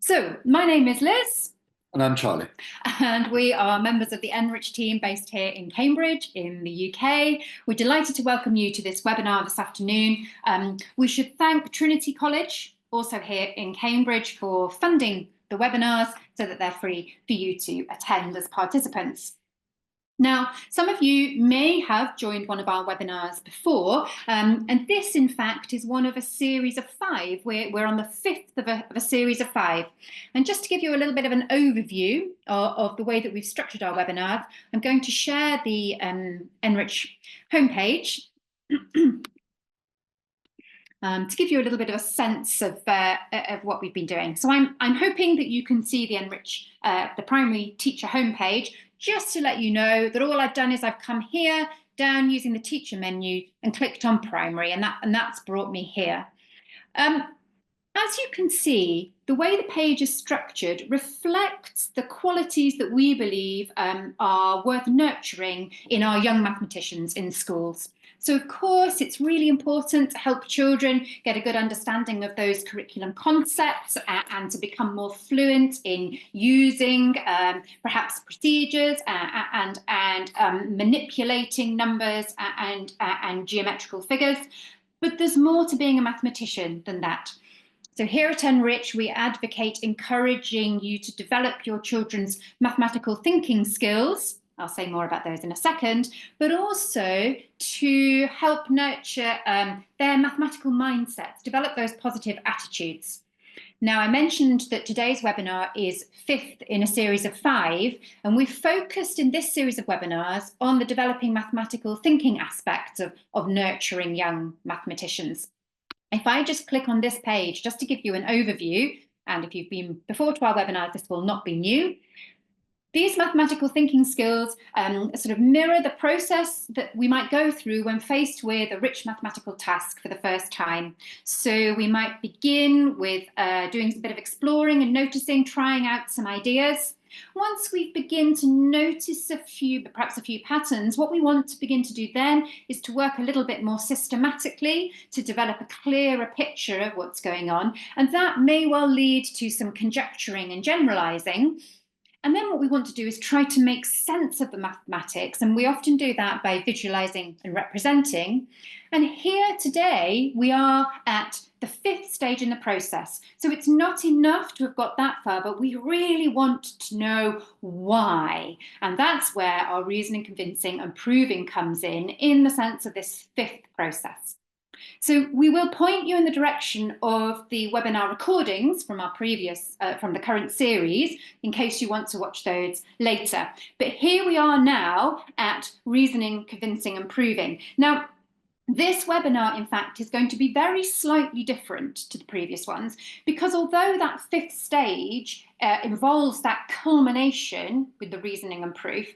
So, my name is Liz. And I'm Charlie. And we are members of the NRICH team based here in Cambridge, in the UK. We're delighted to welcome you to this webinar this afternoon. We should thank Trinity College, also here in Cambridge, for funding the webinars so that they're free for you to attend as participants. Now, some of you may have joined one of our webinars before, and this, in fact, is one of a series of 5. We're on the 5th of a series of 5. And just to give you a little bit of an overview of the way that we've structured our webinars, I'm going to share the NRICH homepage to give you a little bit of a sense of what we've been doing. So I'm hoping that you can see the NRICH, the primary teacher homepage. Just to let you know that all I've done is I've come here down using the teacher menu and clicked on primary, and that's brought me here. As you can see, the way the page is structured reflects the qualities that we believe are worth nurturing in our young mathematicians in schools. So, of course, it's really important to help children get a good understanding of those curriculum concepts and to become more fluent in using perhaps procedures and manipulating numbers and geometrical figures. But there's more to being a mathematician than that. So here at NRICH, we advocate encouraging you to develop your children's mathematical thinking skills. I'll say more about those in a second, but also to help nurture their mathematical mindsets, develop those positive attitudes. Now, I mentioned that today's webinar is 5th in a series of 5, and we've focused in this series of webinars on the developing mathematical thinking aspects of nurturing young mathematicians. If I just click on this page, just to give you an overview, and if you've been before to our webinars, this will not be new. These mathematical thinking skills sort of mirror the process that we might go through when faced with a rich mathematical task for the first time. So we might begin with doing a bit of exploring and noticing, trying out some ideas. Once we begin to notice perhaps a few patterns, what we want to begin to do then is to work a little bit more systematically to develop a clearer picture of what's going on. And that may well lead to some conjecturing and generalizing. And then what we want to do is try to make sense of the mathematics, and we often do that by visualizing and representing. And here today, we are at the 5th stage in the process. So it's not enough to have got that far, but we really want to know why. And that's where our reasoning, convincing, and proving comes in the sense of this 5th process. So we will point you in the direction of the webinar recordings from our previous, from the current series, in case you want to watch those later. But here we are now at reasoning, convincing, and proving. Now, this webinar, in fact, is going to be very slightly different to the previous ones, because although that 5th stage involves that culmination with the reasoning and proof,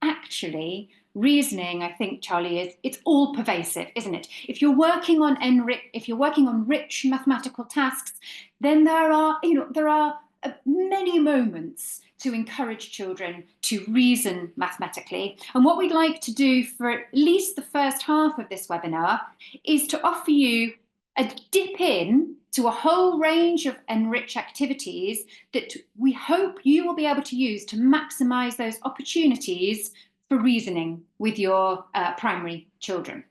actually, reasoning, I think, Charlie, it's all pervasive, isn't it? If you're working on rich mathematical tasks, then there are many moments to encourage children to reason mathematically. And what we'd like to do for at least the first half of this webinar is to offer you a dip in to a whole range of NRICH activities that we hope you will be able to use to maximize those opportunities for reasoning with your primary children.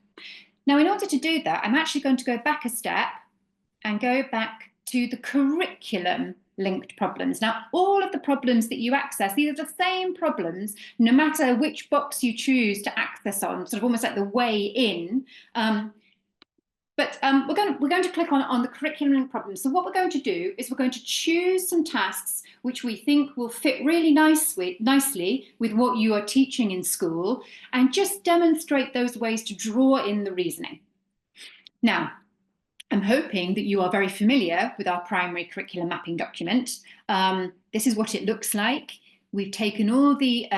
Now, in order to do that, I'm actually going to go back a step and go back to the curriculum linked problems. Now, all of the problems that you access, these are the same problems, no matter which box you choose to access on, sort of almost like the way in. But we're going to click on the curriculum linked problems. So what we're going to do is we're going to choose some tasks which we think will fit really nicely with what you are teaching in school, and just demonstrate those ways to draw in the reasoning. Now, I'm hoping that you are very familiar with our primary curriculum mapping document. This is what it looks like. We've taken all the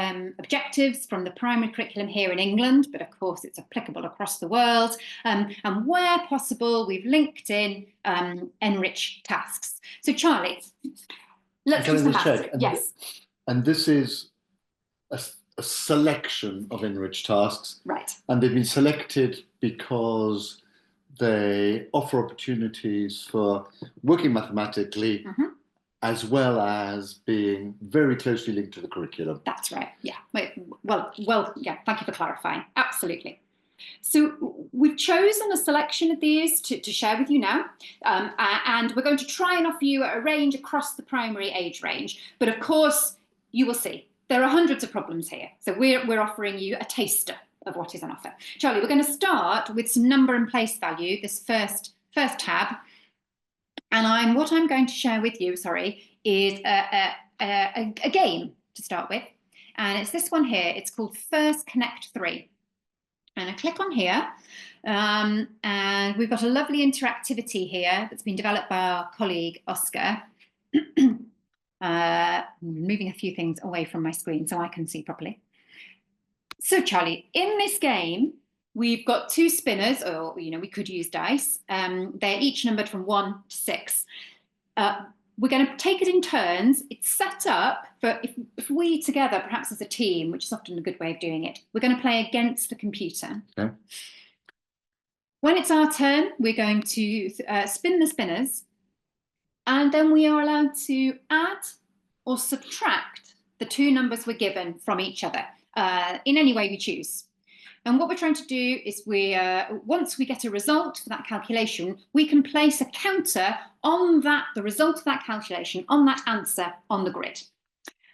objectives from the primary curriculum here in England, but of course it's applicable across the world. And where possible, we've linked in NRICH tasks. So Charlie, let's do some maths. Yes. And this is a selection of NRICH tasks. Right. And they've been selected because they offer opportunities for working mathematically as well as being very closely linked to the curriculum. That's right. Yeah. Well, yeah, thank you for clarifying. Absolutely. So we've chosen a selection of these to share with you now, and we're going to try and offer you a range across the primary age range. But of course, you will see there are hundreds of problems here. So we're offering you a taster of what is on offer. Charlie, we're going to start with some number and place value, this first tab. And what I'm going to share with you, is a game to start with. And it's this one here. It's called First Connect 3. And I click on here, and we've got a lovely interactivity here that's been developed by our colleague, Oscar. Moving a few things away from my screen so I can see properly. So, Charlie, in this game, we've got 2 spinners, or, we could use dice. They're each numbered from 1 to 6. We're going to take it in turns. It's set up for if we together, perhaps as a team, which is often a good way of doing it, we're going to play against the computer. Okay. When it's our turn, we're going to spin the spinners, and then we are allowed to add or subtract the 2 numbers we're given from each other in any way we choose. And what we're trying to do is once we get a result for that calculation, we can place a counter on the result of that calculation, on that answer on the grid.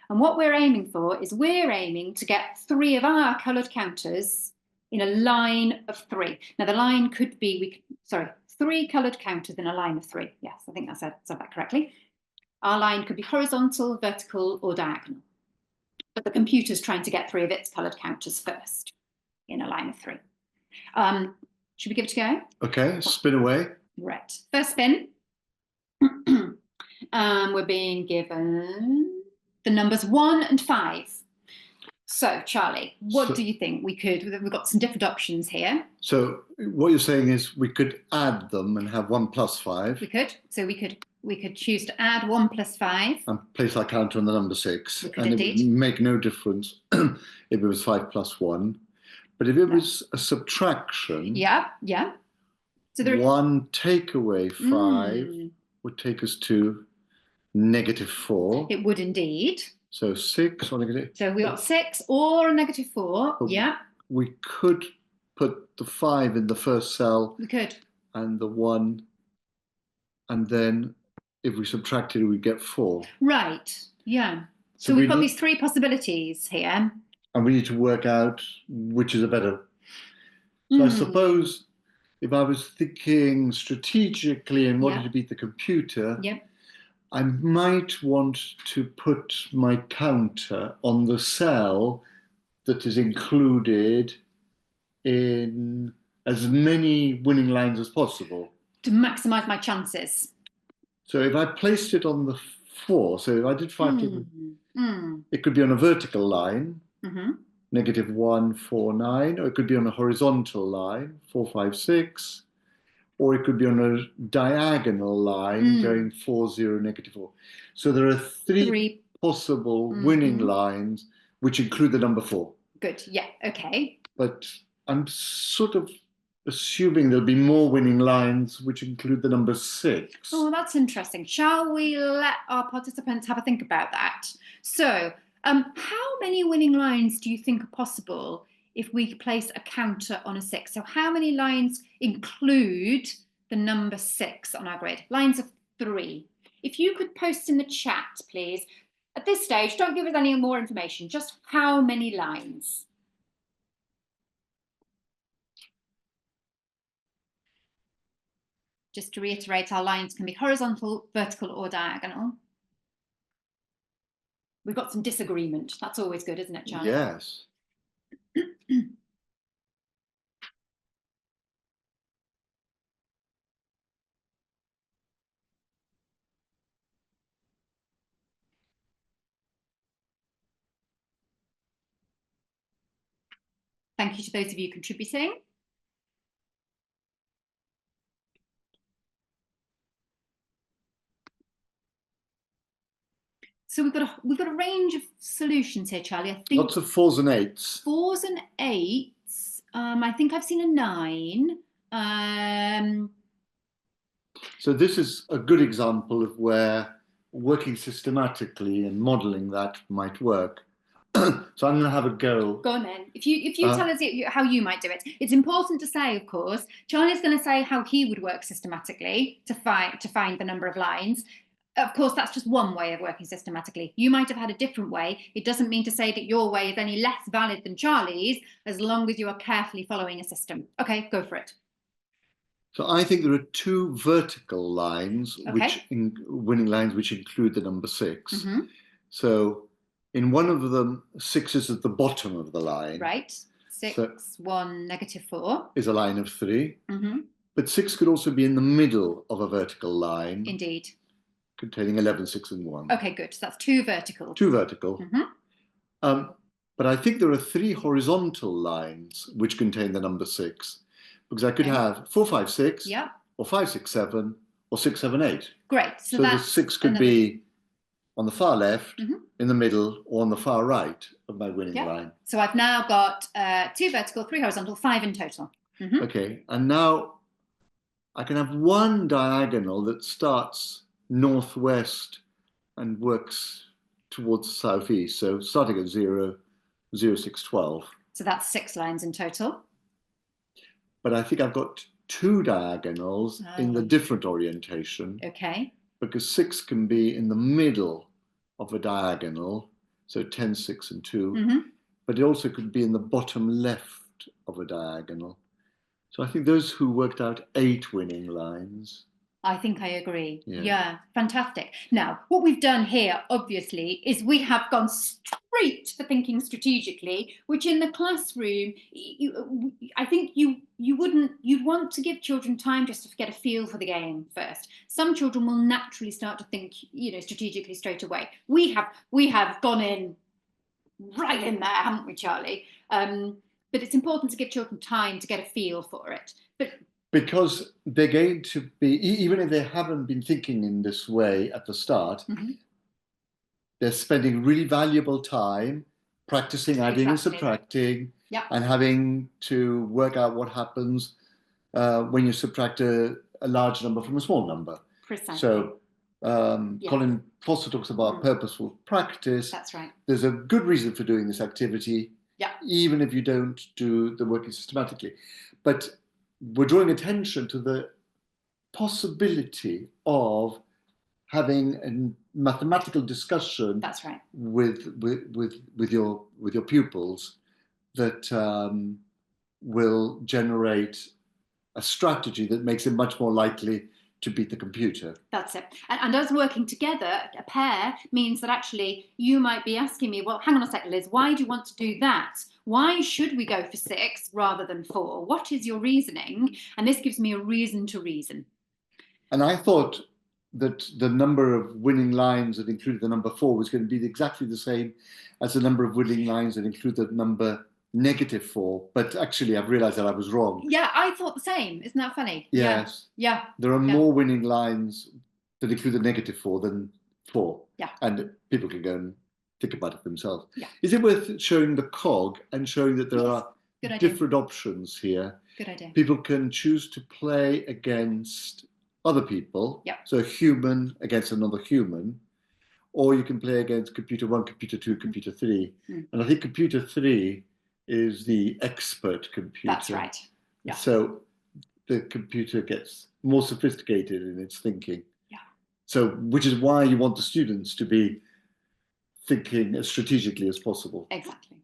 And what we're aiming for is we're aiming to get 3 of our coloured counters in a line of 3. Now the line could be, 3 coloured counters in a line of 3. Yes, I think I said that correctly. Our line could be horizontal, vertical, or diagonal. But the computer's trying to get 3 of its coloured counters first in a line of 3. Should we give it a go? Okay, spin away. Right, first spin. We're being given the numbers 1 and 5. So, Charlie, what do you think? We've got some different options here. So what you're saying is we could add them and have 1 plus 5. We could. So we could choose to add 1 plus 5. And place our counter on the number 6. We could indeed. It would make no difference if it was 5 plus 1. But if it was a subtraction, so there 1 take away 5 would take us to -4. It would indeed. So 6 or negative. So we got 6 or a -4. But we could put the 5 in the first cell. We could. And the 1, and then if we subtracted it, we get 4. Right. Yeah. So we've got these 3 possibilities here. And we need to work out which is a better. So I suppose if I was thinking strategically and wanted to beat the computer, I might want to put my counter on the cell that is included in as many winning lines as possible. To maximise my chances. So if I placed it on the 4, so if I did 5 to it could be on a vertical line. -1, 4, 9, or it could be on a horizontal line, 4, 5, 6, or it could be on a diagonal line going 4, 0, -4. So there are 3 possible winning lines which include the number 4. Good, yeah, okay. But I'm sort of assuming there'll be more winning lines which include the number 6. Oh, that's interesting. Shall we let our participants have a think about that? So, how many winning lines do you think are possible if we place a counter on a 6? So how many lines include the number 6 on our grid? Lines of 3. If you could post in the chat, please. At this stage, don't give us any more information, just how many lines? Just to reiterate, our lines can be horizontal, vertical, or diagonal. We've got some disagreement. That's always good, isn't it, Charlie? Yes. Thank you to those of you contributing. So we've got a range of solutions here, Charlie. I think lots of 4s and 8s. 4s and 8s. I think I've seen a 9. So this is a good example of where working systematically and modeling that might work. So I'm going to have a go. Go on then. If you tell us how you might do it. It's important to say, of course, Charlie's going to say how he would work systematically to find the number of lines. Of course, that's just one way of working systematically. You might have had a different way. It doesn't mean to say that your way is any less valid than Charlie's, as long as you are carefully following a system. Okay, go for it. So I think there are 2 vertical lines, Okay. winning lines, which include the number 6. Mm-hmm. So in one of them, 6 is at the bottom of the line. Right. 6, 1, -4. Is a line of 3. Mm-hmm. But 6 could also be in the middle of a vertical line. Indeed. Containing 11, 6, and 1. Okay, good. So that's 2 vertical. 2 vertical. Mm-hmm. But I think there are 3 horizontal lines which contain the number 6. Because I could have 4, 5, 6, yeah, or 5, 6, 7, or 6, 7, 8. Great. So the 6 could be on the far left, mm-hmm. in the middle, or on the far right of my winning line. So I've now got 2 vertical, 3 horizontal, 5 in total. Mm-hmm. Okay, and now I can have one diagonal that starts northwest and works towards the southeast. So starting at 0, 0, 6, 12. So that's 6 lines in total. But I think I've got 2 diagonals in the different orientation. Okay. Because 6 can be in the middle of a diagonal, so 10, 6, and 2. Mm-hmm. But it also could be in the bottom left of a diagonal. So I think those who worked out 8 winning lines. I think I agree. Yeah, fantastic. Now, what we've done here, obviously, is we have gone straight for thinking strategically, which in the classroom, I think you'd want to give children time just to get a feel for the game first. Some children will naturally start to think, strategically straight away. We have gone in right in there, haven't we, Charlie? But it's important to give children time to get a feel for it. Because they're going to be, even if they haven't been thinking in this way at the start, mm-hmm. they're spending really valuable time practicing adding and subtracting, and having to work out what happens when you subtract a large number from a small number. Precisely. So Colin Foster talks about purposeful practice. That's right. There's a good reason for doing this activity, even if you don't do the working systematically. But we're drawing attention to the possibility of having a mathematical discussion. That's right. with your pupils that will generate a strategy that makes it much more likely to beat the computer. That's it. And us working together, a pair, means that actually you might be asking me, well, hang on a second, Liz, why do you want to do that? Why should we go for 6 rather than 4? What is your reasoning? And this gives me a reason to reason. And I thought that the number of winning lines that included the number 4 was going to be exactly the same as the number of winning lines that include the number -4. But actually, I've realized that I was wrong. Yeah, I thought the same. Isn't that funny? Yes. Yeah. There are more winning lines that include the -4 than 4. Yeah. And people can go and think about it themselves. Yeah. Is it worth showing the cog and showing that there are different options here? Good idea. People can choose to play against other people. Yeah. So a human against another human. Or you can play against computer 1, computer 2, computer 3. And I think computer 3 is the expert computer. That's right. Yeah. So the computer gets more sophisticated in its thinking. Yeah. So, which is why you want the students to be thinking as strategically as possible. Exactly.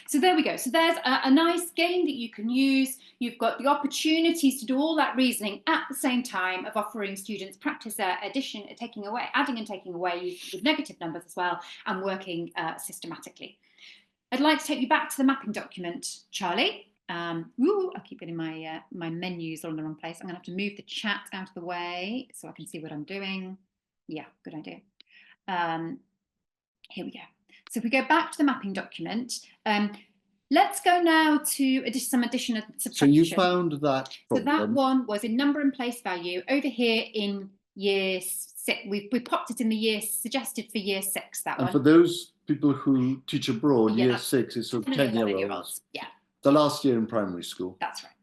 So there we go. So there's a nice game that you can use. You've got the opportunities to do all that reasoning at the same time of offering students practice addition, taking away, adding and taking away with negative numbers as well, and working systematically. I'd like to take you back to the mapping document, Charlie. I keep getting my menus all in the wrong place. I'm going to have to move the chat out of the way so I can see what I'm doing. Yeah, good idea. Here we go. So if we go back to the mapping document, let's go now to some addition and subtraction. So you found that problem. So that one was in number and place value over here in year 6. We popped it in the year suggested for year 6, that one. And for those people who teach abroad, year 6 is sort of 10-year-olds. Yeah. The last year in primary school. That's right.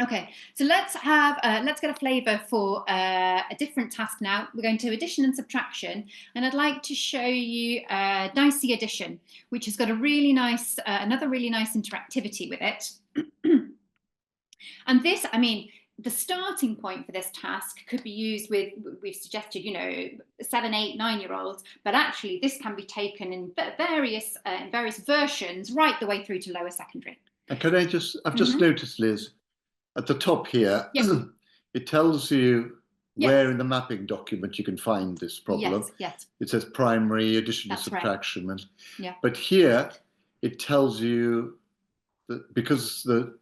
Okay, so let's get a flavour for a different task now. We're going to addition and subtraction, and I'd like to show you dicey addition, which has got a really nice, another really nice interactivity with it. And this, I mean, the starting point for this task could be used with, we've suggested, you know, 7, 8, 9-year-olds, but actually this can be taken in various versions right the way through to lower secondary. And can I just, I've just noticed, Liz, at the top here, yes. It tells you where in the mapping document you can find this problem. Yes. It says primary, addition, and subtraction. Right. But here it tells you that because the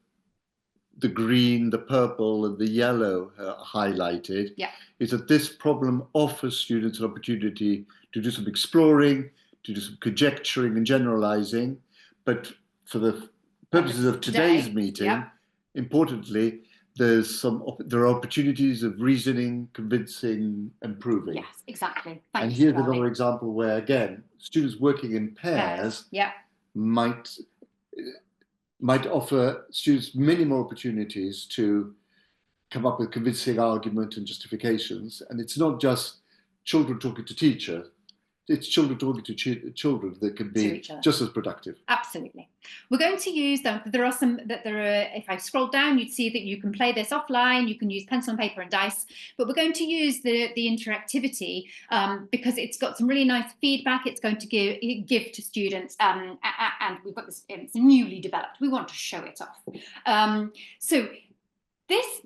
green, the purple, and the yellow are highlighted, is that this problem offers students an opportunity to do some exploring, to do some conjecturing and generalizing. But for the purposes of today's meeting, importantly, there are opportunities of reasoning, convincing, and proving. Yes, exactly. And here's another example where, again, students working in pairs might offer students many more opportunities to come up with convincing argument and justifications. And it's not just children talking to teachers, it's children talking to children that can be just as productive. Absolutely. We're going to use them. If I scroll down, you'd see that you can play this offline, you can use pencil and paper and dice, but we're going to use the interactivity because it's got some really nice feedback it's going to give to students, and we've got this, it's newly developed. We want to show it off. So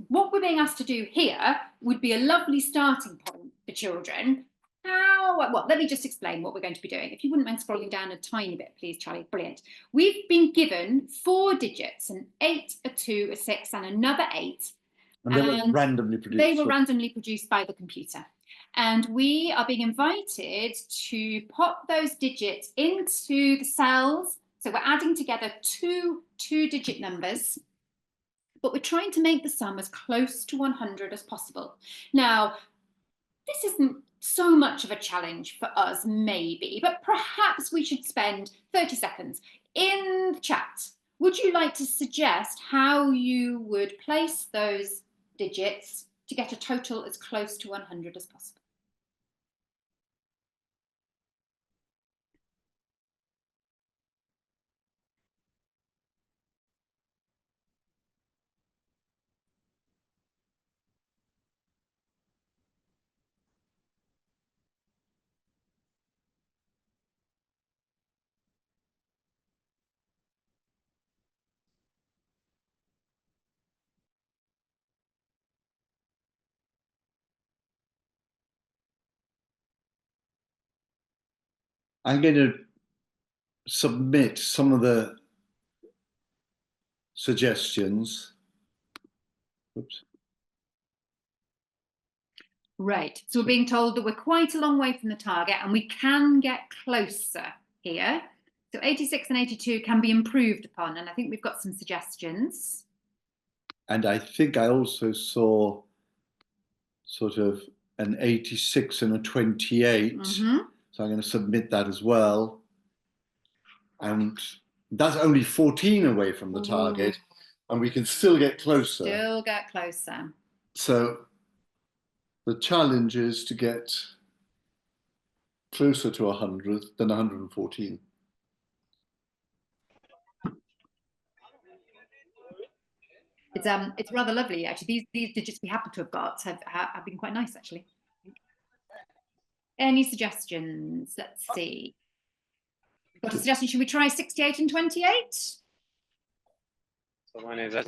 what we're being asked to do here would be a lovely starting point for children. Well, let me just explain what we're going to be doing. If you wouldn't mind scrolling down a tiny bit, please, Charlie. Brilliant. We've been given 4 digits, an 8, a 2, a 6, and another 8. And they were randomly produced. They were randomly produced by the computer. And we are being invited to pop those digits into the cells. So we're adding together two 2-digit numbers, but we're trying to make the sum as close to 100 as possible. Now, this isn't so much of a challenge for us, maybe, but perhaps we should spend 30 seconds in the chat. Would you like to suggest how you would place those digits to get a total as close to 100 as possible? I'm going to submit some of the suggestions. Oops. Right, so we're being told that we're quite a long way from the target and we can get closer here. So 86 and 82 can be improved upon, and I think we've got some suggestions. And I think I also saw sort of an 86 and a 28. So I'm going to submit that as well. And that's only 14 away from the target, and we can still get closer. Still get closer. So the challenge is to get closer to 100 than 114. It's rather lovely, actually. These digits we happen to have got have been quite nice, actually. Any suggestions? Let's see. Got a suggestion? Should we try 68 and 28? So mine is that.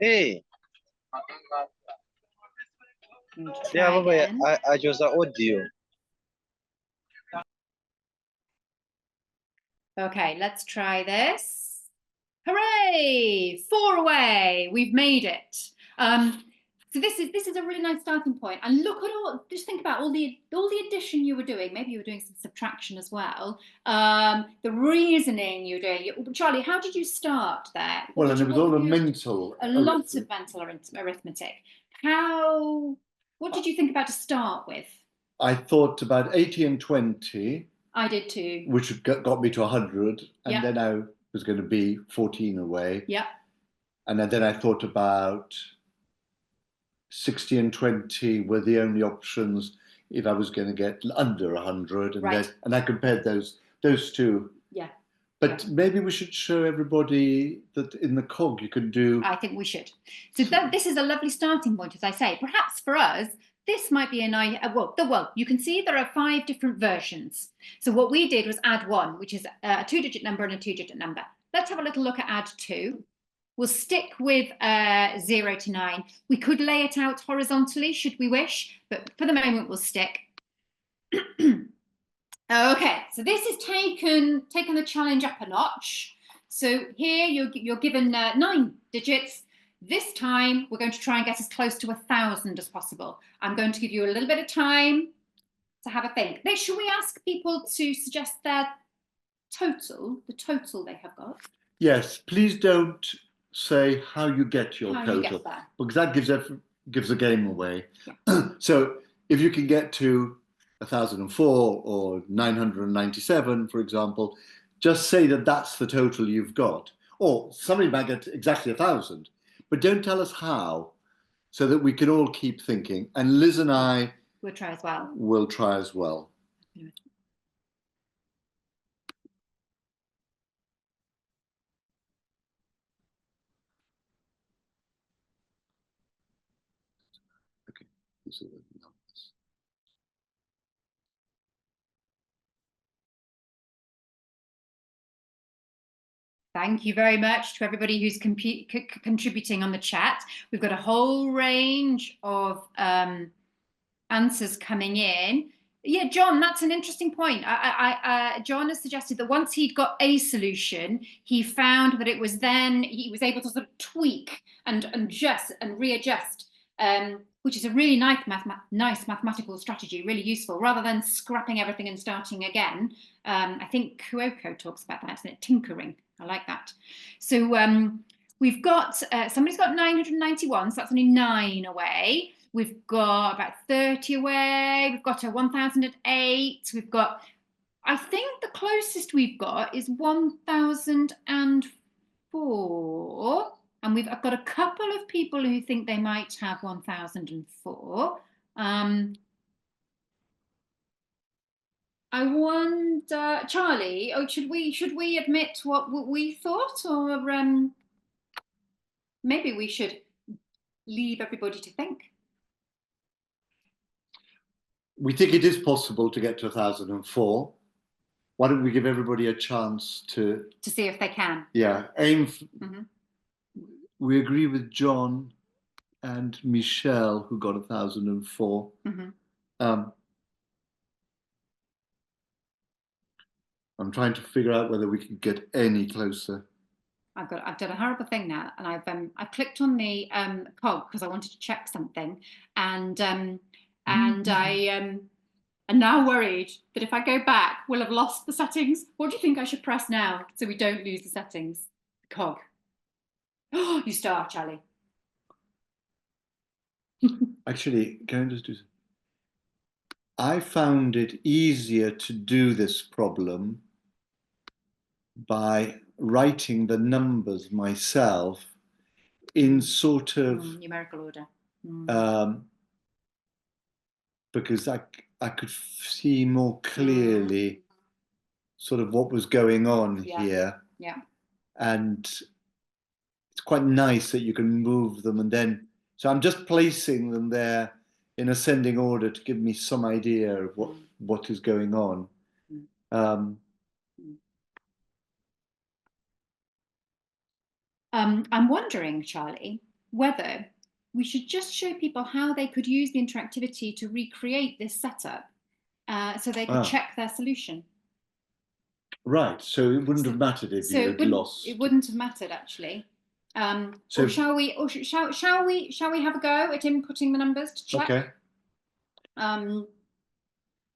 Hey. Yeah, I just audio. Okay, let's try this. Hooray! 4 away. We've made it. So this is a really nice starting point. And look at all. Just think about all the addition you were doing. Maybe you were doing some subtraction as well. The reasoning you were doing. Charlie, how did you start there? Well, and it was all a mental. A lot of mental arithmetic. What did you think about to start with? I thought about 80 and 20. I did too. Which got me to 100, and then I was going to be 14 away. Yeah. And then I thought about 60 and 20 were the only options if I was going to get under 100, and I compared those two. Yeah. But maybe we should show everybody that in the cog you can do. I think we should. So this is a lovely starting point, as I say. Perhaps for us, this might be a nice. Well, you can see there are 5 different versions. So what we did was add 1, which is a 2-digit number and a 2-digit number. Let's have a little look at add 2. We'll stick with 0 to 9. We could lay it out horizontally, should we wish, but for the moment we'll stick. Okay, so this has taken the challenge up a notch. So here you're given 9 digits. This time we're going to try and get as close to 1,000 as possible. I'm going to give you a little bit of time to have a think. Should we ask people to suggest their total, the total they have got? Yes, please don't say how you get your total, because that gives the game away. Yeah. So if you can get to 1,004 or 997, for example, just say that that's the total you've got. Or somebody might get exactly 1,000, but don't tell us how, so that we can all keep thinking. And Liz and I will try as well. Will try as well. Okay, these are the numbers. Thank you very much to everybody who's contributing on the chat. We've got a whole range of answers coming in. Yeah, John, that's an interesting point. John has suggested that once he'd got a solution, he found that it was then he was able to sort of tweak and readjust, which is a really nice mathematical strategy, really useful, rather than scrapping everything and starting again. I think Kuoko talks about that, isn't it? Tinkering. I like that. So we've got, somebody's got 991, so that's only 9 away. We've got about 30 away. We've got a 1,008. We've got, I think the closest we've got is 1,004. And I've got a couple of people who think they might have 1,004. I wonder, Charlie, should we admit what we thought, or maybe we should leave everybody to think? We think it is possible to get to 1,004. Why don't we give everybody a chance to see if they can? Yeah, aim. We agree with John and Michelle, who got 1,004. I'm trying to figure out whether we can get any closer. I've done a horrible thing now, and I've clicked on the cog because I wanted to check something, and I am now worried that if I go back, we'll have lost the settings. What do you think I should press now so we don't lose the settings? Cog. Oh, you start, Charlie. Actually, can I just do? I found it easier to do this problem by writing the numbers myself in sort of numerical order, because I could see more clearly sort of what was going on here. Yeah. And it's quite nice that you can move them, and then so I'm just placing them there in ascending order to give me some idea of what is going on. I'm wondering, Charlie, whether we should just show people how they could use the interactivity to recreate this setup so they could check their solution. Right, so it wouldn't have mattered if you had lost. It wouldn't have mattered, actually. Or shall we have a go at inputting the numbers to check? Okay.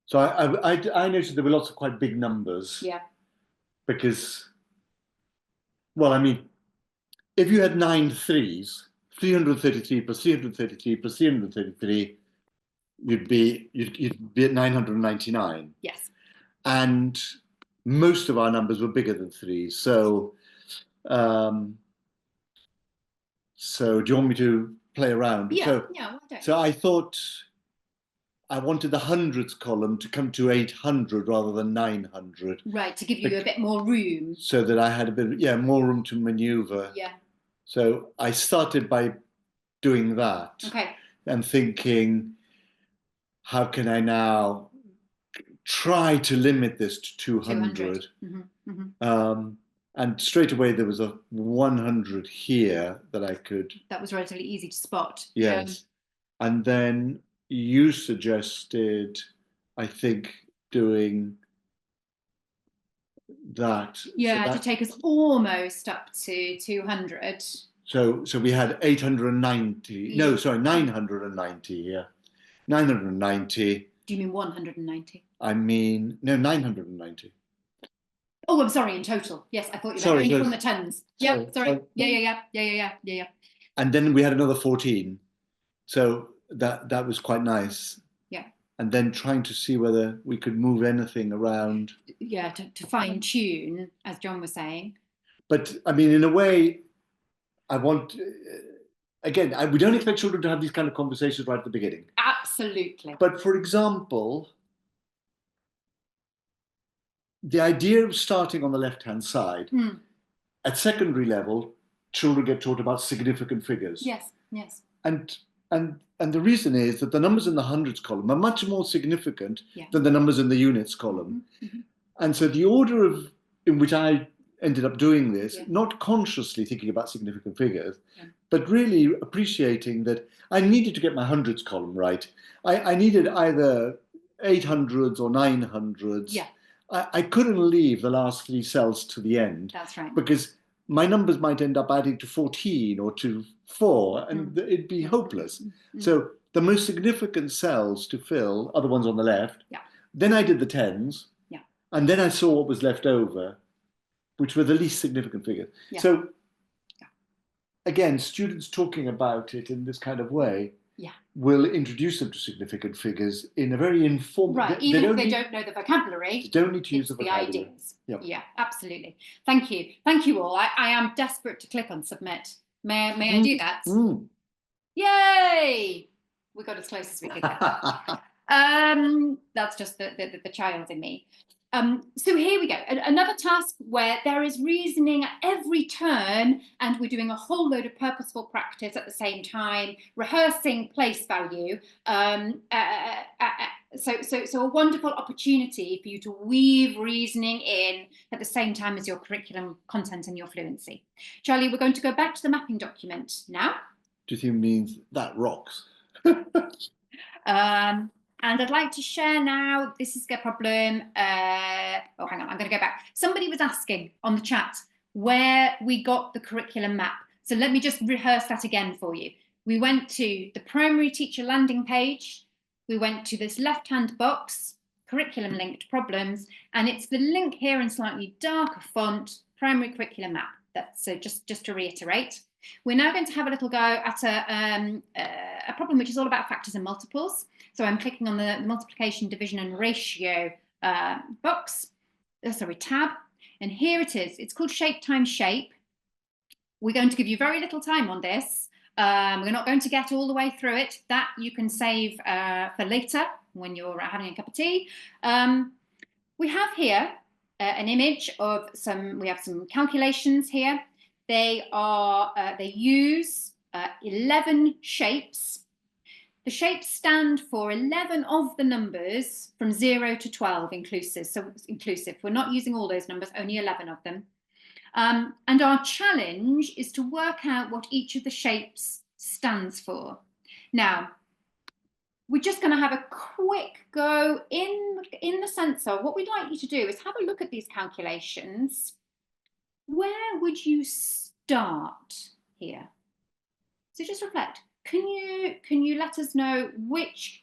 So I noticed there were lots of quite big numbers. Yeah. Because, well, I mean, if you had 9 threes, 333 plus 333 plus 333, you'd be at 999. Yes. and most of our numbers were bigger than 3. So, so do you want me to play around? Yeah, yeah, why don't you? So I thought I wanted the hundreds column to come to 800 rather than 900. Right, to give you a bit more room. So that I had a bit, more room to maneuver. Yeah. So I started by doing that. Okay. And thinking, how can I now try to limit this to 200? And straight away there was a 100 here that I could. That was relatively easy to spot. Yes. And then you suggested, I think, doing that. Yeah, so to take us almost up to 200. So we had 890. Yeah. No, sorry, 990. Yeah, 990. Do you mean 190? I mean, no, 990. Oh, I'm sorry, in total. Yes, I thought you meant only from the tens. Yeah, sorry. Yeah. And then we had another 14. So that was quite nice. Yeah. And then trying to see whether we could move anything around. Yeah, to fine tune, as John was saying. But I mean, in a way, I want, again, we don't expect children to have these kind of conversations right at the beginning. Absolutely. But for example, the idea of starting on the left-hand side, at secondary level, children get taught about significant figures. Yes, yes. And the reason is that the numbers in the hundreds column are much more significant than the numbers in the units column. And so the order in which I ended up doing this, not consciously thinking about significant figures, but really appreciating that I needed to get my hundreds column right. I needed either 800s or 900s. Yeah. I couldn't leave the last 3 cells to the end. That's right. Because my numbers might end up adding to 14 or to 4, and it'd be hopeless. So the most significant cells to fill are the ones on the left. Yeah. Then I did the tens. Yeah. And then I saw what was left over, which were the least significant figures. Yeah. So again, students talking about it in this kind of way will introduce them to significant figures in a very informal way. Right, even if they don't know the vocabulary. They don't need to use the vocabulary. The ideas. Yep. Yeah, absolutely. Thank you. Thank you all. I am desperate to click on submit. May I do that? Yay! We got as close as we could get. That's just the child in me. So here we go. Another task where there is reasoning at every turn, and we're doing a whole load of purposeful practice at the same time, rehearsing place value. So a wonderful opportunity for you to weave reasoning in at the same time as your curriculum content and your fluency. Charlie, we're going to go back to the mapping document now. Do you think it means that rocks? And I'd like to share now, this is a problem. Oh, hang on, I'm going to go back. Somebody was asking on the chat where we got the curriculum map. So let me just rehearse that again for you. We went to the primary teacher landing page. We went to this left-hand box, curriculum linked problems, and it's the link here in slightly darker font, primary curriculum map. That's so just to reiterate. We're now going to have a little go at a problem which is all about factors and multiples. So I'm clicking on the multiplication, division and ratio tab. And here it is. It's called shape times shape. We're going to give you very little time on this. We're not going to get all the way through it. That you can save for later when you're having a cup of tea. We have here an image of we have some calculations here. They use 11 shapes. The shapes stand for 11 of the numbers from 0 to 12 inclusive. So inclusive. We're not using all those numbers, only 11 of them. And our challenge is to work out what each of the shapes stands for. Now, we're just going to have a quick go in the sense of what we'd like you to do is have a look at these calculations. Where would you start here? So just reflect. Can you let us know which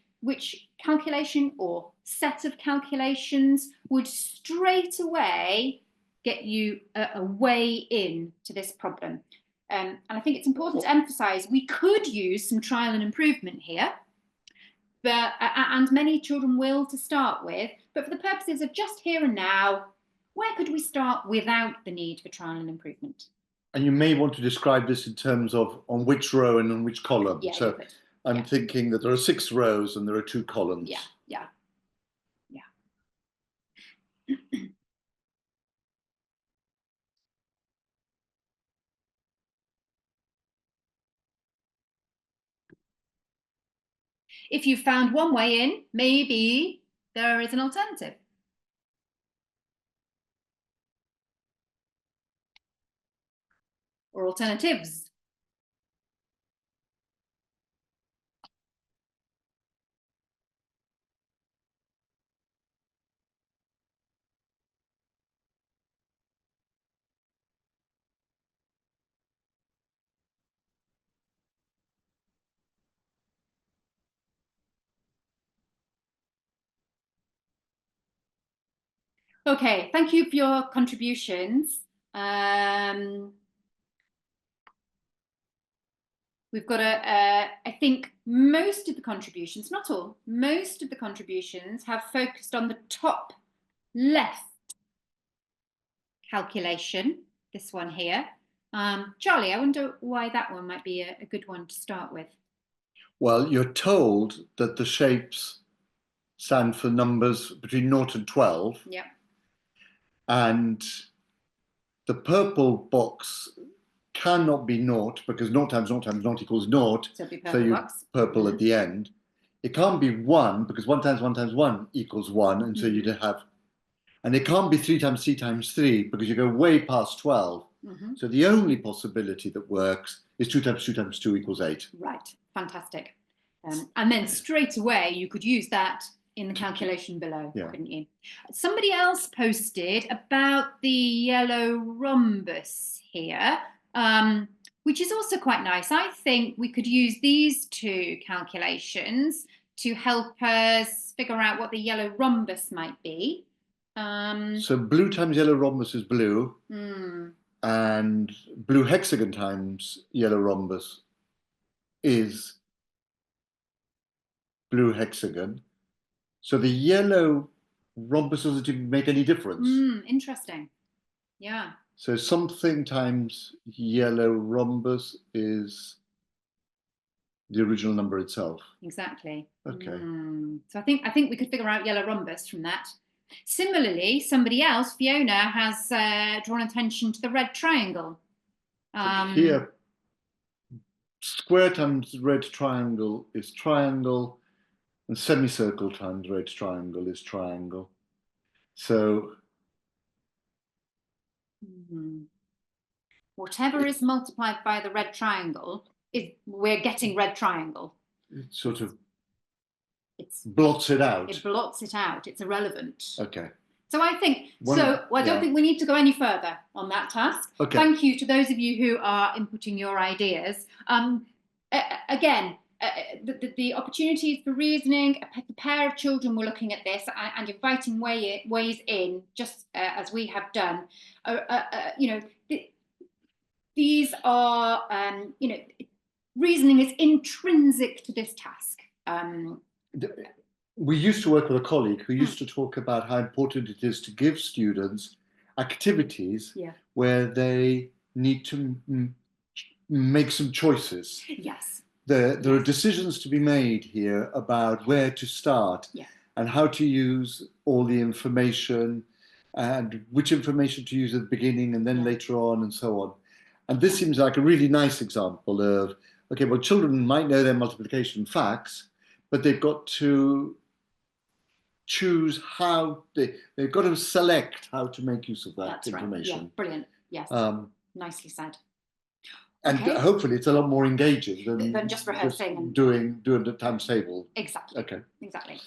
calculation or set of calculations would straight away get you a way in to this problem? And I think it's important to emphasize we could use some trial and improvement here, but and many children will to start with. But for the purposes of just here and now, where could we start without the need for trial and improvement? And you may want to describe this in terms of on which row and on which column. Yeah, so I'm thinking that there are 6 rows and there are 2 columns. Yeah. If you found one way in, maybe there is an alternative. Or alternatives. Okay, thank you for your contributions. We've got I think most of the contributions, not all, most of the contributions have focused on the top left calculation, this one here. Charlie, I wonder why that one might be a good one to start with. Well, you're told that the shapes stand for numbers between 0 and 12. Yep. And the purple box cannot be 0 because 0 times 0 times 0 equals 0. So you purple at the end. It can't be 1 because 1 times 1 times 1 equals 1. And so you'd have, and it can't be 3 times 3 times 3 because you go way past 12. So the only possibility that works is 2 times 2 times 2 equals 8. Right, fantastic. And then straight away you could use that in the calculation below, couldn't you? Somebody else posted about the yellow rhombus here, which is also quite nice. I think we could use these 2 calculations to help us figure out what the yellow rhombus might be. So blue times yellow rhombus is blue, and blue hexagon times yellow rhombus is blue hexagon. So the yellow rhombus doesn't even make any difference. Interesting. Yeah. So something times yellow rhombus is the original number itself. Exactly. Okay. So I think we could figure out yellow rhombus from that. Similarly, somebody else, Fiona, has drawn attention to the red triangle. So here, square times red triangle is triangle, and semicircle times red triangle is triangle. So whatever is multiplied by the red triangle, we're getting red triangle. It sort of blots it out. It blots it out. It's irrelevant. Okay. So I think, I don't think we need to go any further on that task. Okay. Thank you to those of you who are inputting your ideas. Again, the opportunities for reasoning, a pair of children were looking at this and inviting ways in, just as we have done. These are, reasoning is intrinsic to this task. We used to work with a colleague who used to talk about how important it is to give students activities where they need to make some choices. Yes. There are decisions to be made here about where to start and how to use all the information and which information to use at the beginning and then later on and so on. And this seems like a really nice example of, okay, well, children might know their multiplication facts, but they've got to choose how they've got to select how to make use of that information. Right. Yeah, brilliant. Yes, nicely said. And hopefully it's a lot more engaging than just rehearsing and doing the times table. Exactly. Okay. Exactly.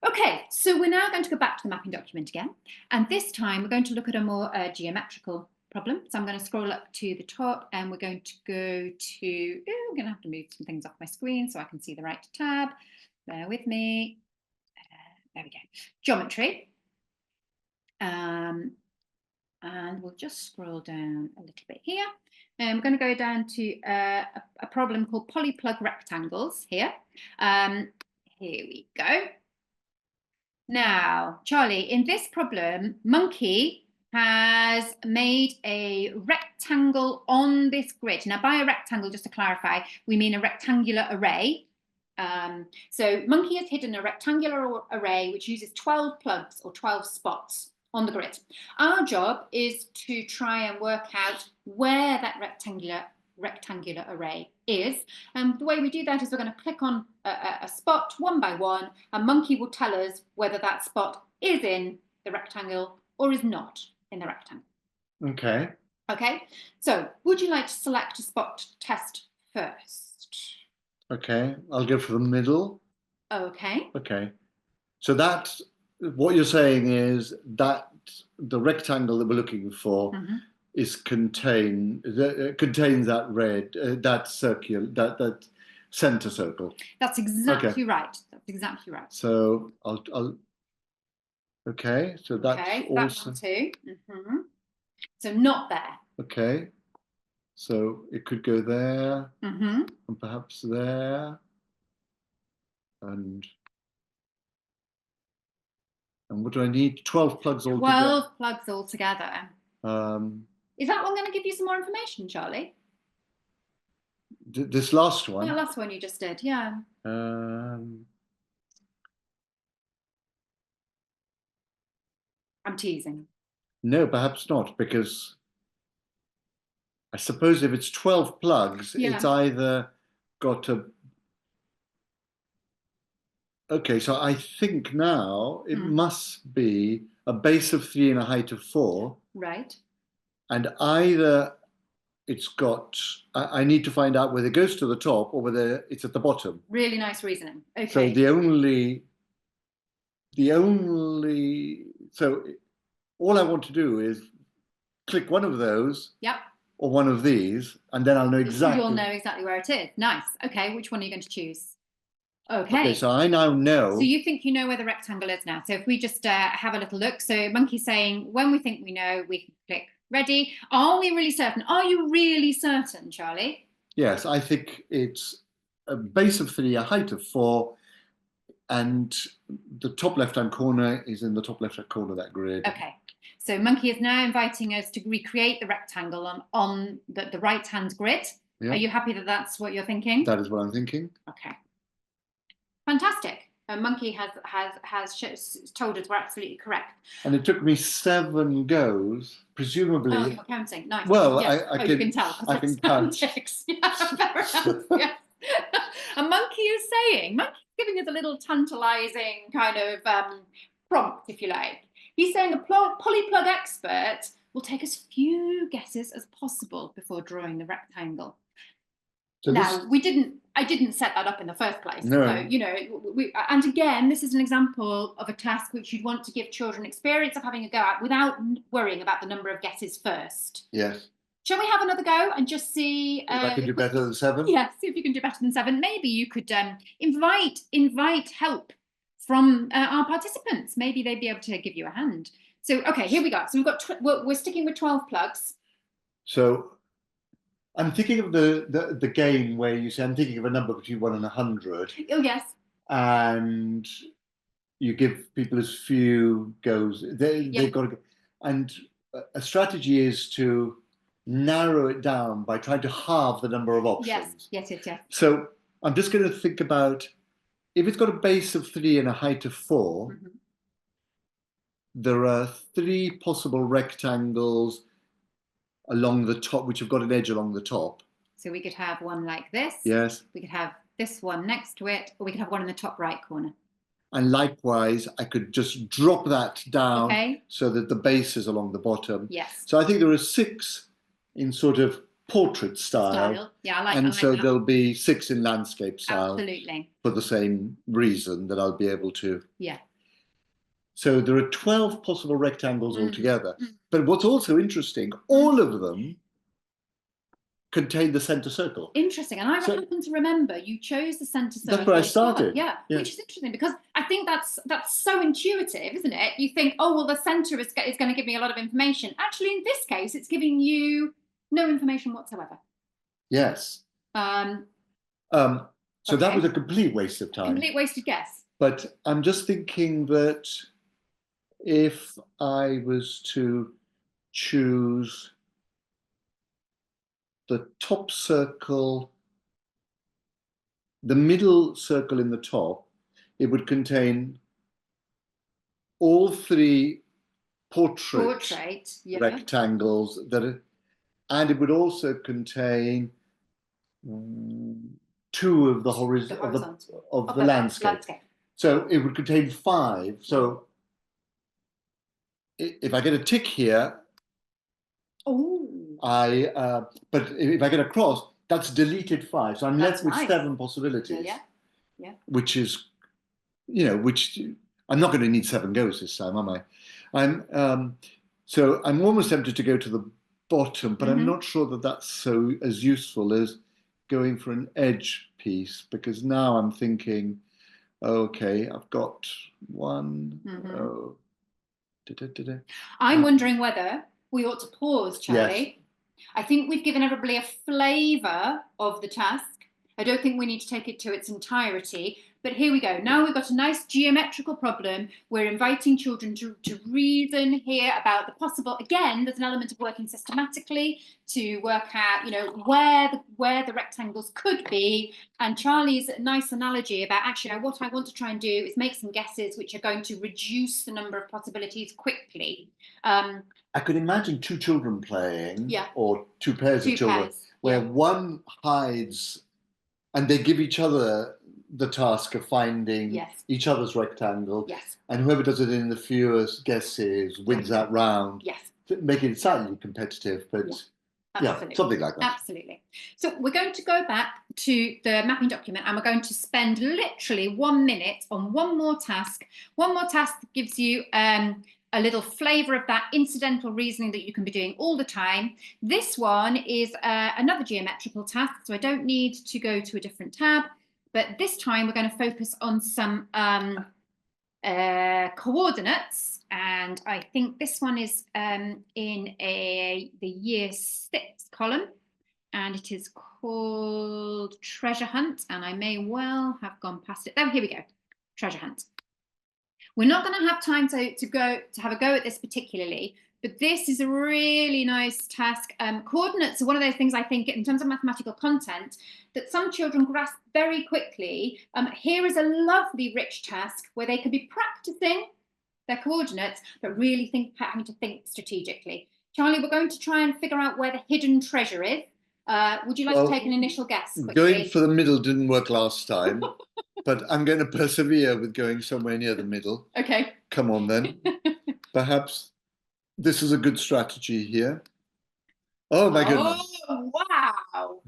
Okay, so we're now going to go back to the mapping document again, and this time we're going to look at a more geometrical problem. So I'm going to scroll up to the top, and we're going to go to. I'm going to have to move some things off my screen so I can see the right tab. Bear with me. There we go. Geometry. And we'll just scroll down a little bit here. And we're going to go down to a problem called polyplug rectangles here. Here we go. Now, Charlie, in this problem, Monkey has made a rectangle on this grid. Now, by a rectangle, just to clarify, we mean a rectangular array. So Monkey has hidden a rectangular array which uses 12 plugs or 12 spots on the grid. Our job is to try and work out where that rectangular array is. And the way we do that is we're going to click on a spot one by one, and Monkey will tell us whether that spot is in the rectangle or is not in the rectangle. Okay. Okay, so would you like to select a spot test first? Okay, I'll go for the middle. Okay. Okay, so that's what you're saying is that the rectangle that we're looking for is contains that red, that circle, that center circle. That's exactly right. That's exactly right. So I'll okay, so that's okay, also that one too. So not there. Okay, so it could go there and perhaps there, and what do I need? 12 plugs altogether. 12 plugs altogether. Is that one going to give you some more information, Charlie? This last one? The last one you just did, yeah. I'm teasing. No, perhaps not, because I suppose if it's 12 plugs, it's either got to... Okay, so I think now it must be a base of 3 and a height of 4. Right. And either it's got... I need to find out whether it goes to the top or whether it's at the bottom. Really nice reasoning. Okay. So the only... So all I want to do is click one of those. Yep. Or one of these, and then I'll know exactly. You'll know exactly where it is. Nice. Okay, which one are you going to choose? Okay. Okay, so I now know. So you think you know where the rectangle is now. So if we just have a little look. So Monkey's saying, when we think we know, we can click ready. Are we really certain? Are you really certain, Charlie? Yes, I think it's a base of 3, a height of 4, and the top left-hand corner is in the top left-hand corner of that grid. Okay. So Monkey is now inviting us to recreate the rectangle on the right-hand grid. Yeah. Are you happy that that's what you're thinking? That is what I'm thinking. Okay. Fantastic. Monkey has told us we're absolutely correct. And it took me 7 goes, presumably. Oh, you're counting. Nice. Well, yes. you can tell. I can count. Yeah, fair enough. Yeah. And Monkey is Monkey's giving us a little tantalizing kind of prompt, if you like. He's saying a polyplug expert will take as few guesses as possible before drawing the rectangle. So now, I didn't set that up in the first place. No. So, you know, and again, this is an example of a task which you'd want to give children experience of having a go at without worrying about the number of guesses first. Yes. Shall we have another go and just see if I can do better than 7? Yeah, see if you can do better than 7. Maybe you could invite help from our participants. Maybe they'd be able to give you a hand. So, okay, here we go. So we're sticking with 12 plugs. So I'm thinking of the game where you say, I'm thinking of a number between 1 and 100. Oh, yes. And you give people as few goes. They've got to go. And a strategy is to narrow it down by trying to halve the number of options. Yes. So I'm just going to think about, if it's got a base of 3 and a height of 4, there are 3 possible rectangles along the top, which have got an edge along the top. So we could have one like this. Yes. We could have this one next to it, or we could have one in the top right corner. And likewise, I could just drop that down so that the base is along the bottom. Yes. So I think there are 6 in sort of portrait style. Yeah, I like and that. so there'll be 6 in landscape style. Absolutely. For the same reason that I'll be able to. Yeah. So there are 12 possible rectangles altogether. But what's also interesting, all of them contain the center circle. Interesting. And I happen to remember you chose the center circle. That's where I started. Yeah, which is interesting because I think that's so intuitive, isn't it? You think, oh, well, the center is going to give me a lot of information. Actually, in this case, it's giving you no information whatsoever. Yes. So that was a complete waste of time. Complete wasted guess. But I'm just thinking that if I was to choose the top circle, the middle circle in the top, it would contain all three portrait rectangles that are, and it would also contain two of the landscape. So it would contain 5. So if I get a tick here, but if I get a cross, that's deleted 5. So I'm left with 7 possibilities. Yeah. Which is, which I'm not going to need 7 goes this time, am I? So I'm almost tempted to go to the bottom, but I'm not sure that that's as useful as going for an edge piece, because now I'm thinking, okay, I've got 1. I'm wondering whether we ought to pause, Charlie. Yes. I think we've given everybody a flavour of the task. I don't think we need to take it to its entirety, but here we go. Now we've got a nice geometrical problem. We're inviting children to reason here about the possible. Again, there's an element of working systematically to work out, where the rectangles could be. And Charlie's nice analogy about actually what I want to try and do is make some guesses which are going to reduce the number of possibilities quickly. I could imagine 2 children playing, or 2 pairs of children, where one hides. And they give each other the task of finding each other's rectangle. And whoever does it in the fewest guesses wins that round. Making it slightly competitive, but something like that. Absolutely. So we're going to go back to the mapping document and we're going to spend literally 1 minute on one more task. One more task that gives you a little flavour of that incidental reasoning that you can be doing all the time. This one is another geometrical task, so I don't need to go to a different tab, but this time we're going to focus on some coordinates, and I think this one is in the year 6 column, and it is called Treasure Hunt, and I may well have gone past it. Oh, here we go, Treasure Hunt. We're not going to have time to have a go at this particularly, but this is a really nice task. Coordinates are one of those things I think in terms of mathematical content that some children grasp very quickly. Here is a lovely rich task where they could be practicing their coordinates, but really having to think strategically. Charlie, we're going to try and figure out where the hidden treasure is. Would you like to take an initial guess quickly? Going for the middle didn't work last time. But I'm going to persevere with going somewhere near the middle. Okay. Come on then. Perhaps this is a good strategy here. Oh my goodness. Oh, wow.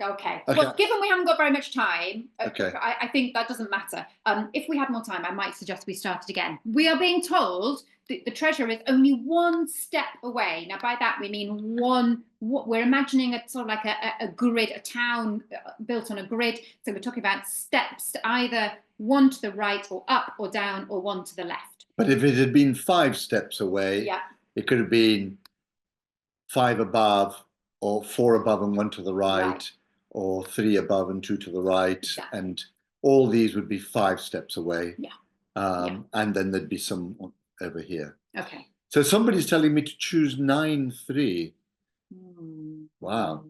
Okay. Well, given we haven't got very much time, I think that doesn't matter. If we had more time, I might suggest we started again. We are being told that the treasure is only 1 step away. Now, by that, we mean we're imagining a sort of like a grid, a town built on a grid. So we're talking about steps, either 1 to the right or up or down or 1 to the left. But if it had been 5 steps away, it could have been 5 above, or 4 above and 1 to the right, or 3 above and 2 to the right, and all these would be 5 steps away. And then there'd be some over here. Okay. So somebody's telling me to choose 9, 3. Wow.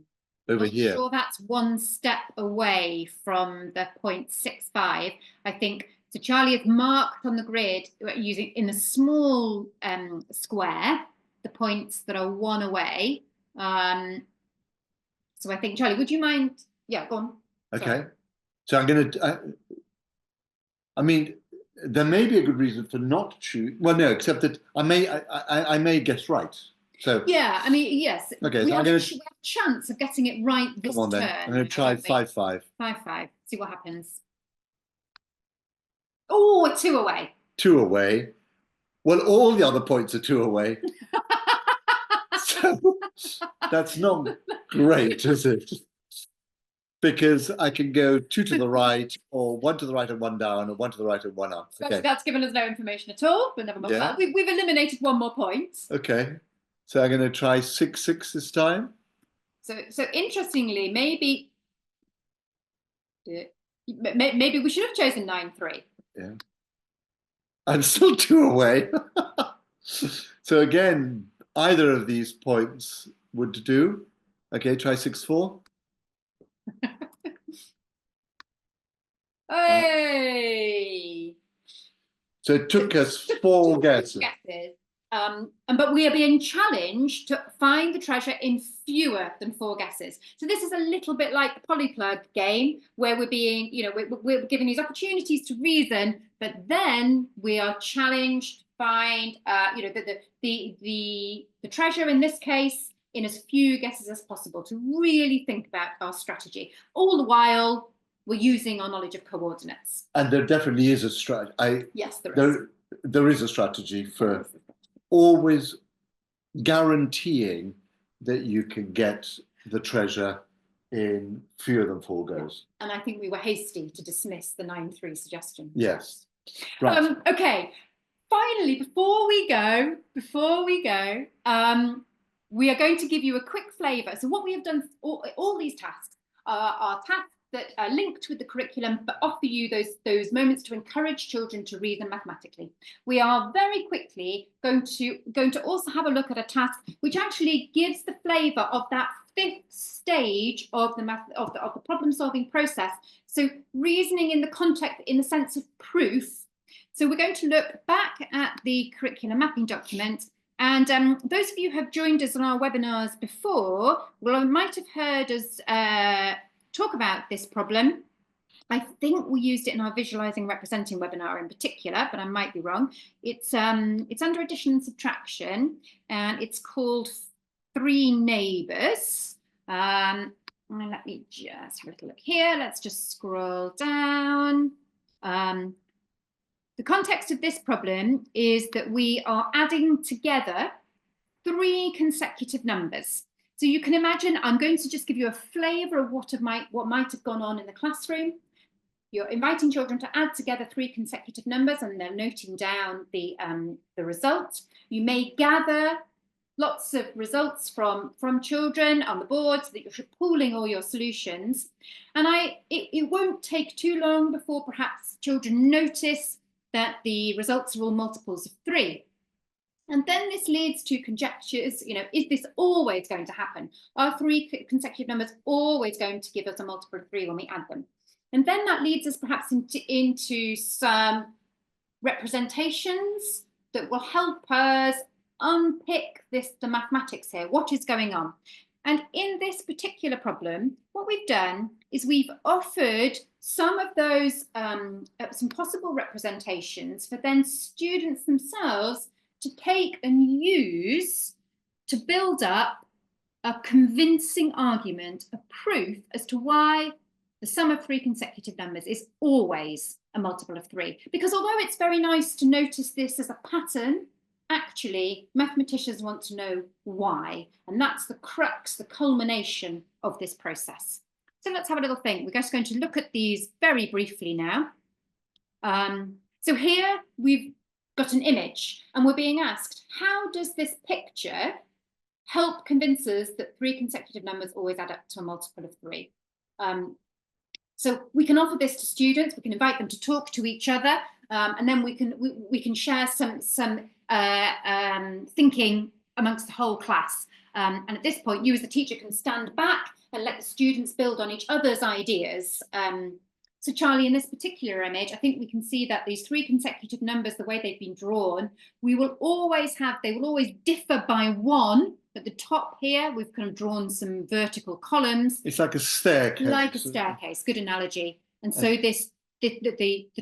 Over here. I'm sure that's 1 step away from the 0.65. I think so. Charlie has marked on the grid using in a small square the points that are 1 away. So I think, Charlie, would you mind? Yeah, go on. Okay. Sorry. So I'm going to, I mean, there may be a good reason for not choosing. Well, no, except that I may guess right. So yeah, I mean, yes. Okay, we so have a chance of getting it right this come on then. turn. I'm going to try 5, 5. 5, 5. See what happens. Oh, 2 away. 2 away. Well, all the other points are 2 away. So that's not great, is it? Because I can go 2 to the right, or 1 to the right and 1 down, or 1 to the right and 1 up. Okay. That's given us no information at all, but never mind. Yeah. We've eliminated 1 more point. Okay. So I'm going to try 6, 6 this time. So interestingly, maybe Maybe we should have chosen 9-3. Yeah. I'm still 2 away. So again, either of these points would do. Okay, try 6-4. Hey! So it took us 4 guesses. But we are being challenged to find the treasure in fewer than 4 guesses. So this is a little bit like the polyplug game, where we're being, we're given these opportunities to reason, but then we are challenged to find, the treasure in this case in as few guesses as possible, to really think about our strategy. All the while, we're using our knowledge of coordinates. And there definitely is a strategy. Yes, there is. There is a strategy for always guaranteeing that you can get the treasure in fewer than 4 goes. And I think we were hasty to dismiss the 9-3 suggestion. Yes. Right. Okay. Finally, before we go, we are going to give you a quick flavour. So what we have done, all these tasks are tasks that are linked with the curriculum, but offer you those moments to encourage children to reason mathematically. We are very quickly going to also have a look at a task which actually gives the flavour of that 5th stage of the problem-solving process. So reasoning in the context, in the sense of proof. So we're going to look back at the curriculum mapping document. And those of you who have joined us on our webinars before, well, might have heard us talk about this problem. I think we used it in our visualizing representing webinar in particular, but I might be wrong. It's under addition and subtraction, and it's called 3 neighbors. Let me just have a little look here. Let's just scroll down. The context of this problem is that we are adding together 3 consecutive numbers. So you can imagine, I'm going to just give you a flavour of what might have gone on in the classroom. You're inviting children to add together 3 consecutive numbers, and they're noting down the result. You may gather lots of results from children on the board so that you're pooling all your solutions. And it won't take too long before perhaps children notice that the results are all multiples of 3. And then this leads to conjectures, is this always going to happen? Are 3 consecutive numbers always going to give us a multiple of 3 when we add them? And then that leads us perhaps into some representations that will help us unpick the mathematics here. What is going on? And in this particular problem, what we've done is we've offered some of those, some possible representations for then students themselves to take and use to build up a convincing argument, a proof as to why the sum of 3 consecutive numbers is always a multiple of 3. Because although it's very nice to notice this as a pattern, actually mathematicians want to know why. And that's the crux, the culmination of this process. So let's have a little think. We're just going to look at these very briefly now. So here we've got an image, and we're being asked, how does this picture help convince us that 3 consecutive numbers always add up to a multiple of 3? So we can offer this to students, we can invite them to talk to each other, and then we can share some thinking amongst the whole class. And at this point, you as the teacher can stand back and let the students build on each other's ideas. So Charlie, in this particular image, I think we can see that these 3 consecutive numbers, the way they've been drawn, they will always differ by 1. At the top here, we've kind of drawn some vertical columns. It's like a staircase. Like a staircase, good analogy. And so the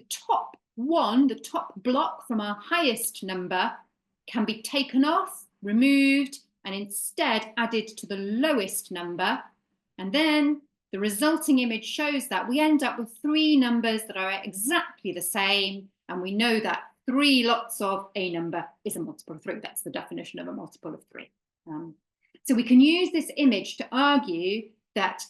top one, the top block from our highest number can be taken off, removed, and instead added to the lowest number. And then the resulting image shows that we end up with 3 numbers that are exactly the same. And we know that 3 lots of a number is a multiple of 3. That's the definition of a multiple of 3. So we can use this image to argue that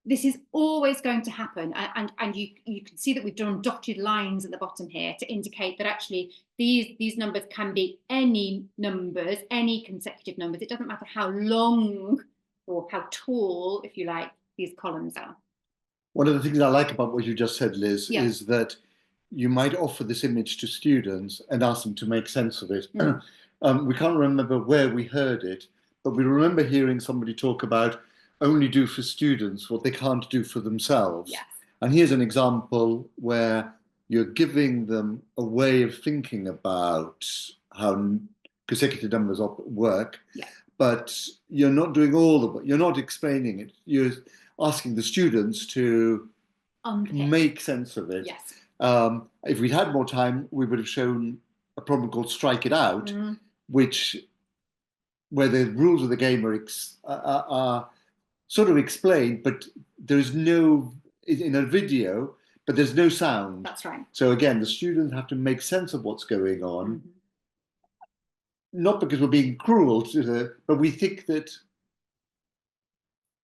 this is always going to happen. And you can see that we've drawn dotted lines at the bottom here to indicate that actually these numbers can be any numbers, any consecutive numbers. It doesn't matter how long or how tall, if you like, these columns are. One of the things I like about what you just said, Liz, Yeah. is that you might offer this image to students and ask them to make sense of it. We can't remember where we heard it, but we remember hearing somebody talk about only do for students what they can't do for themselves. Yes. And here's an example where you're giving them a way of thinking about how consecutive numbers work, Yeah. but you're not doing all of it. You're not explaining it. You're asking the students to make sense of it. Yes. If we'd had more time, we would have shown a problem called Strike It Out, where the rules of the game are sort of explained, but there's no, in a video, but there's no sound. That's right. So again, the students have to make sense of what's going on, not because we're being cruel to them, but we think that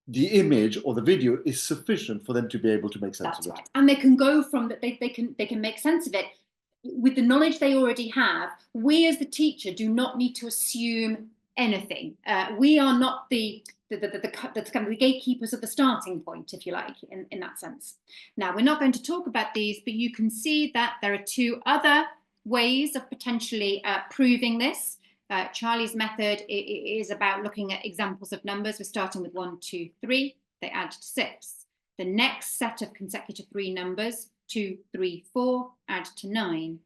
the image or the video is sufficient for them to be able to make sense of it. That's right. And they can go from that, they can make sense of it with the knowledge they already have. We as the teacher do not need to assume anything. We are not the kind of the gatekeepers of the starting point, if you like, in that sense. Now, we're not going to talk about these, but you can see that there are two other ways of potentially proving this. Charlie's method is about looking at examples of numbers. We're starting with 1, 2, 3. They add to 6. The next set of consecutive 3 numbers, 2, 3, 4, add to 9.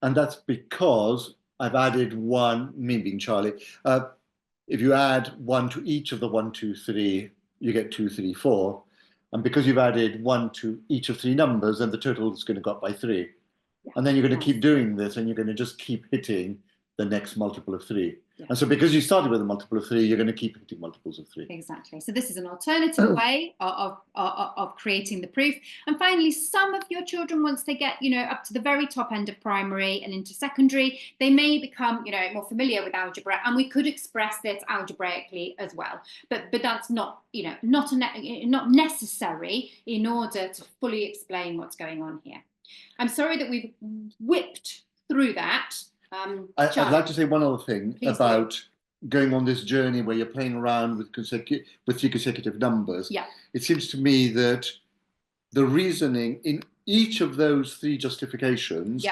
And that's because I've added 1, me being Charlie. If you add 1 to each of the 1, 2, 3, you get 2, 3, 4. And because you've added 1 to each of 3 numbers, then the total is going to go up by 3. Yeah. And then you're going to keep doing this, and you're going to just keep hitting the next multiple of 3. Yeah. And so because you started with a multiple of 3, you're going to keep hitting multiples of 3. Exactly. So this is an alternative way of creating the proof. And finally, some of your children, once they get, up to the very top end of primary and into secondary, they may become, more familiar with algebra, and we could express this algebraically as well. But that's not, not necessary in order to fully explain what's going on here. I'm sorry that we've whipped through that. I'd like to say one other thing about going on this journey where you're playing around with 3 consecutive numbers. Yeah. It seems to me that the reasoning in each of those 3 justifications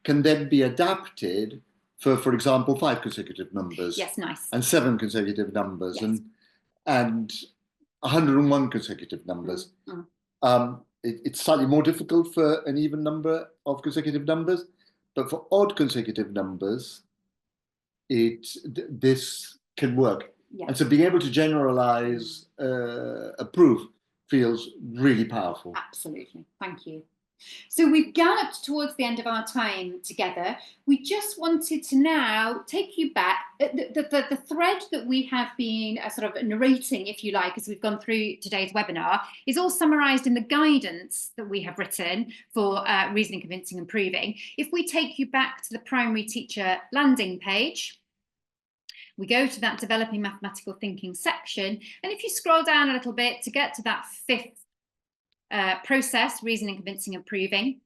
can then be adapted for example, 5 consecutive numbers. Yes, nice. And 7 consecutive numbers, yes. and 101 consecutive numbers. It's slightly more difficult for an even number of consecutive numbers. But for odd consecutive numbers, this can work. Yeah. And so being able to generalize a proof feels really powerful. Absolutely. Thank you. So we've galloped towards the end of our time together. We just wanted to now take you back. The thread that we have been sort of narrating, if you like, as we've gone through today's webinar, is all summarised in the guidance that we have written for reasoning, convincing and proving. If we take you back to the primary teacher landing page, we go to that developing mathematical thinking section, and if you scroll down a little bit to get to that 5th process, reasoning, convincing and proving.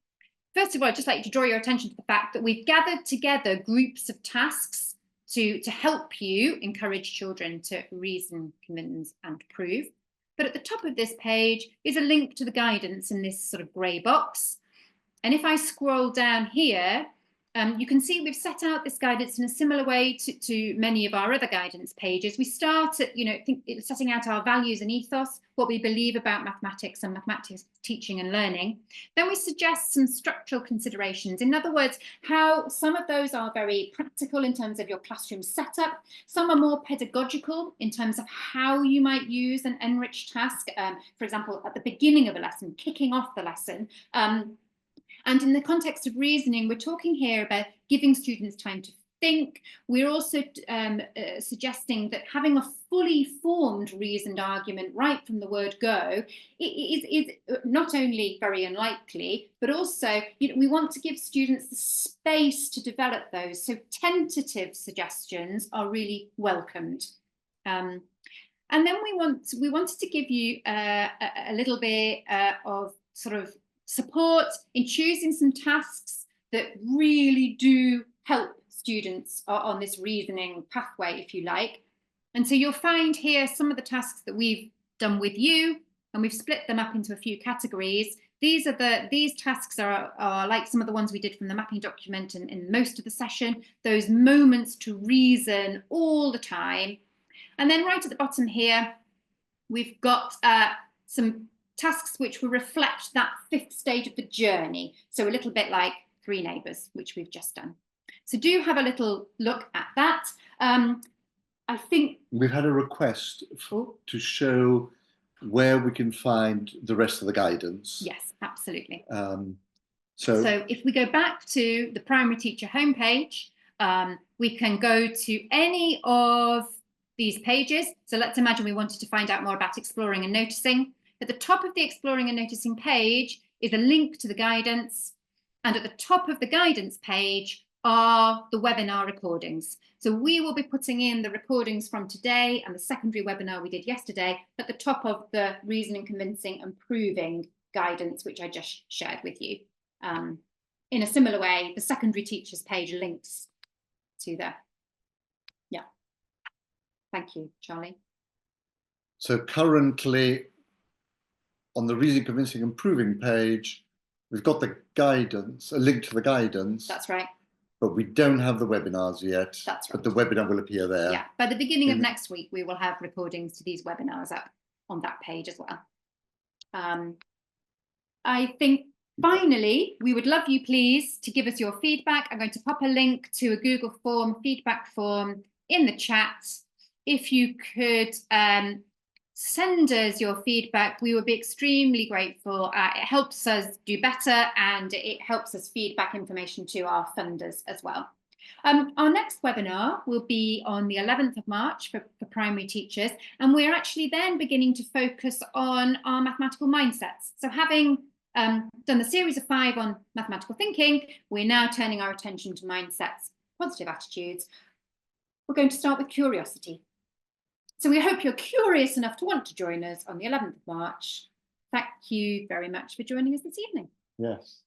First of all, I'd just like you to draw your attention to the fact that we've gathered together groups of tasks to help you encourage children to reason, convince and prove. But at the top of this page is a link to the guidance in this sort of grey box. And if I scroll down here, you can see we've set out this guidance in a similar way to many of our other guidance pages. We start at, setting out our values and ethos, what we believe about mathematics and mathematics teaching and learning. Then we suggest some structural considerations. In other words, how some of those are very practical in terms of your classroom setup. Some are more pedagogical in terms of how you might use an NRICH task. For example, at the beginning of a lesson, kicking off the lesson. And in the context of reasoning, we're talking here about giving students time to think. We're also suggesting that having a fully formed reasoned argument right from the word go is not only very unlikely, but also we want to give students the space to develop those. So tentative suggestions are really welcomed. And then we wanted to give you a little bit of sort of support in choosing some tasks that really do help students on this reasoning pathway, if you like. And so you'll find here some of the tasks that we've done with you. and we've split them up into a few categories. These tasks are like some of the ones we did from the mapping document in most of the session, those moments to reason all the time. And then right at the bottom here, we've got some tasks which will reflect that 5th stage of the journey. So a little bit like 3 Neighbours, which we've just done. So do have a little look at that. I think we've had a request to show where we can find the rest of the guidance. Yes, absolutely. So if we go back to the Primary Teacher homepage, we can go to any of these pages. So let's imagine we wanted to find out more about exploring and noticing. At the top of the exploring and noticing page is a link to the guidance. And at the top of the guidance page are the webinar recordings. So we will be putting in the recordings from today and the secondary webinar we did yesterday at the top of the reasoning, convincing and proving guidance, which I just shared with you. In a similar way, the secondary teachers page links to the, yeah. Thank you, Charlie. So currently on the reasoning, convincing and proving page, we've got the guidance, a link to the guidance. That's right. But we don't have the webinars yet. That's right. But the webinar will appear there. Yeah, by the beginning of next week, we will have recordings to these webinars up on that page as well. I think finally, we would love you, please, to give us your feedback. I'm going to pop a link to a Google form, feedback form in the chat. If you could send us your feedback, we would be extremely grateful. It helps us do better and it helps us feed back information to our funders as well. Our next webinar will be on the 11th of March for primary teachers, and we're actually then beginning to focus on our mathematical mindsets. So having done the series of 5 on mathematical thinking, we're now turning our attention to mindsets, positive attitudes. We're going to start with curiosity. So we hope you're curious enough to want to join us on the 11th of March. Thank you very much for joining us this evening. Yes.